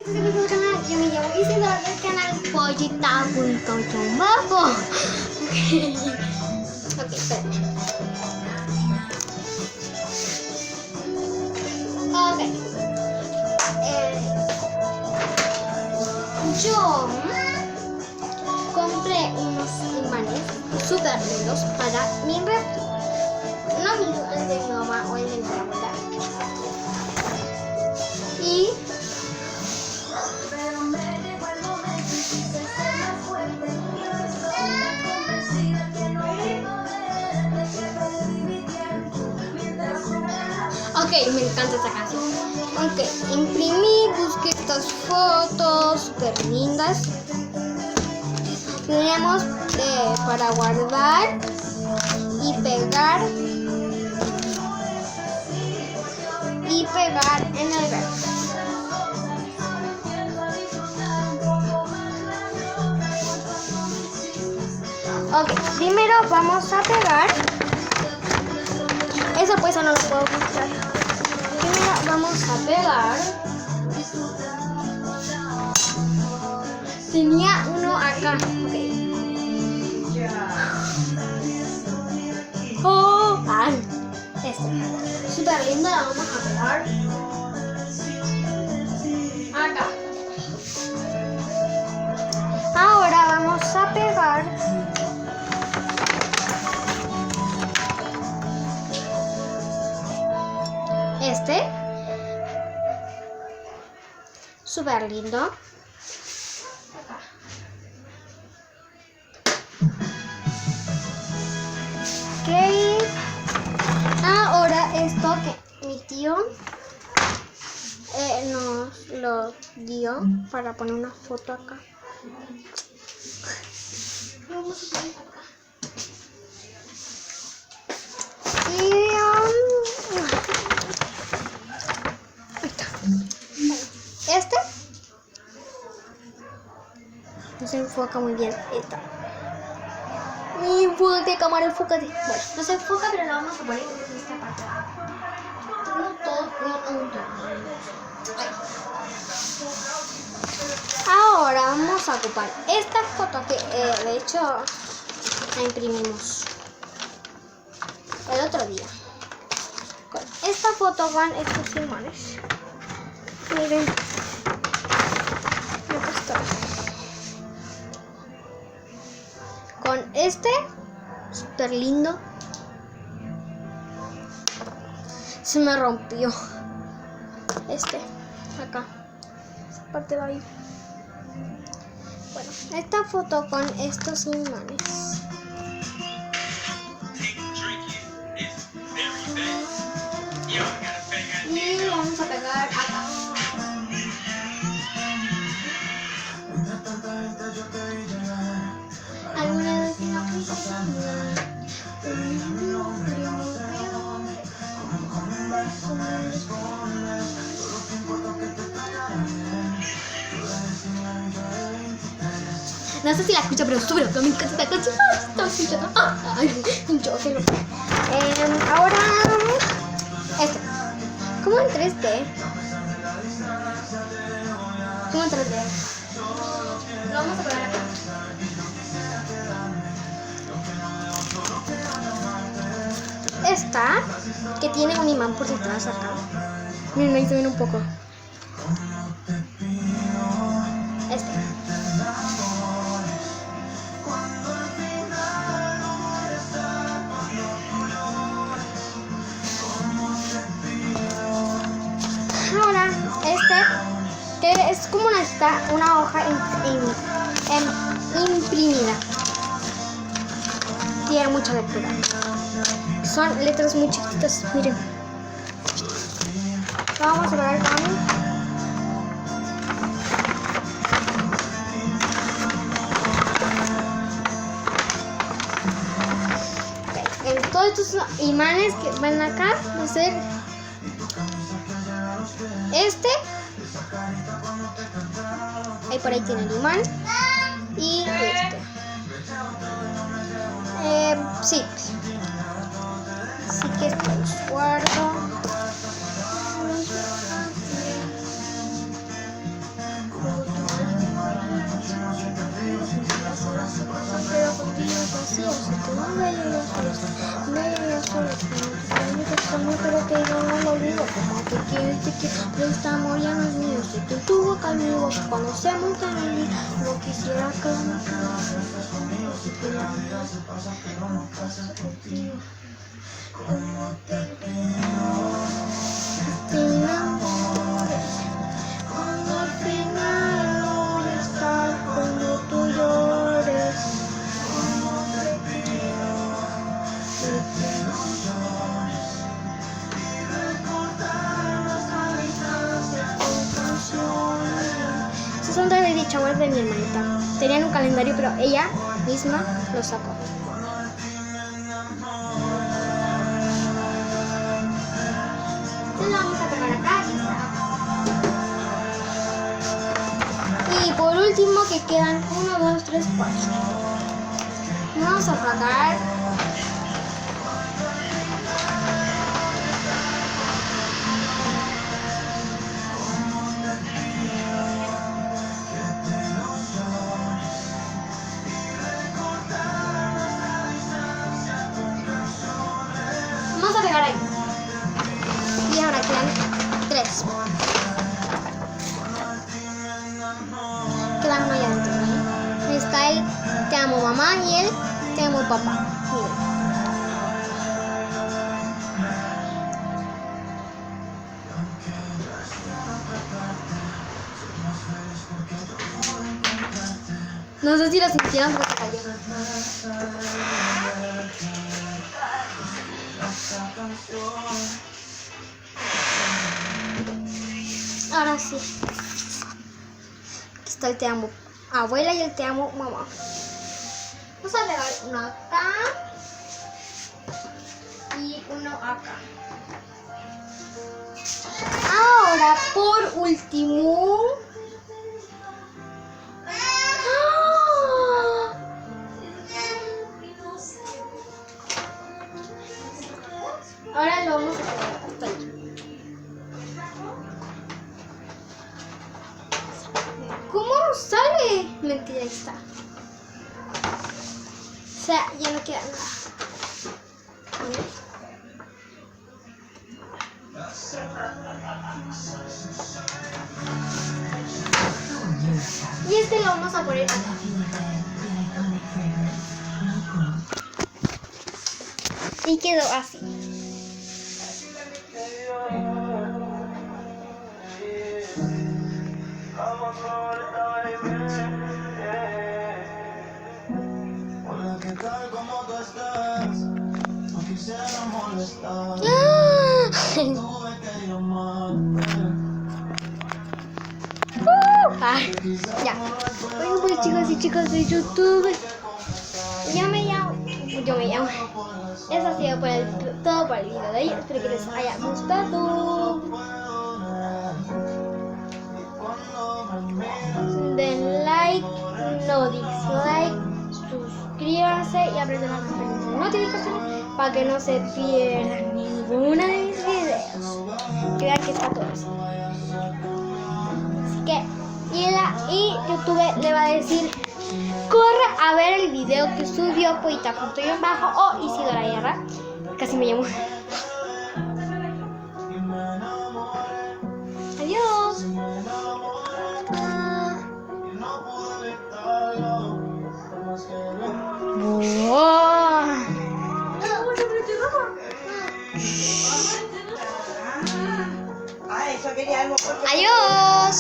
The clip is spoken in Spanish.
Bienvenidos al canal, yo me llamo Isidora del canal Pollita.chombaco. Ok, espérame. Ok. Yo compré unos imanes super lindos para mi refri. No mío, el de mi mamá o el de mi abuela. Y ok, me encanta esta canción. Ok, imprimí, busqué estas fotos super lindas. Tenemos para guardar y pegar en el refri. Ok, primero vamos a pegar. Eso pues no lo puedo mostrar. Primero vamos a pegar. Tenía uno acá. Ok. Oh, ay. Este. Súper lindo, la vamos a pegar. Acá. Ahora vamos a pegar este. Súper lindo. Ok. Ahora esto que mi tío nos lo dio para poner una foto acá. Vamos a poner acá. Y ahí está. Este no se enfoca muy bien. Ahí está. Mi enfoque, cámara, enfócate. Bueno, no se enfoca, pero lo vamos a poner en esta parte. Ahora vamos a ocupar esta foto que de hecho la imprimimos el otro día. Con esta foto van estos imanes. Miren. Acá está. Con este súper lindo. Se me rompió este acá, esa parte va ahí. Bueno, esta foto con estos imanes. Y vamos a pegar acá. ¿Alguna vez en la no sé si la escucho, pero súper me encanta esta canción. Estaba escuchando. Ay, yo que lo. Ahora esto. ¿Cómo en 3D? ¿Cómo en 3D? Lo vamos a pegar acá. Esta que tiene un imán por detrás acá. Miren, ahí se ven un poco. Este. Ahora, este que es como una hoja imprimida. Tiene mucha lectura. Son letras muy chiquitas, miren. Vamos a pegar con en todos estos imanes que van acá. Va a ser este. Ahí por ahí tiene el imán. Y este. Sí. Así que los guardo. vacío, si tú no me llegas solo, pero que yo no lo digo, como te quiero, pero este amor ya no es mío, si tú tuvo conmigo, conocemos de mí, no quisiera que me cuando al final voy a estar cuando tú llores. Estos son de dichos de mi hermanita. Tenían un calendario, pero ella misma lo sacó. Entonces lo vamos a pegar acá. Y por último que quedan 1, 2, 3, 4. Vamos a sacar. Vamos a pegar ahí. Y ahora quedan 3. Quedan uno allá adentro, ¿vale? Está el te amo mamá y el te amo papá. Miren. No sé si lo sintieron porque cayó. Ahora sí. Aquí está el te amo abuela y el te amo mamá. Vamos a pegar uno acá y uno acá. Ahora por último. Ahora lo vamos a pegar hasta ahí. ¿Cómo no sale? Mentira, ahí está. O sea, ya no queda nada. Y este lo vamos a poner acá. Y quedó así. Ya. Bueno, pues chicos y chicas de YouTube, yo me llamo. Eso ha sido todo por el video de hoy. Espero que les haya gustado. Den like, no dislike, suscríbanse y aprieten la campanita de notificaciones para que no se pierdan ninguno de mis videos. Que vean que está todo así. Así que, y YouTube le va a decir: corre a ver el video que subió Pollita.bajo o Isidora Guerra. Casi me llamo. Adiós. Adiós.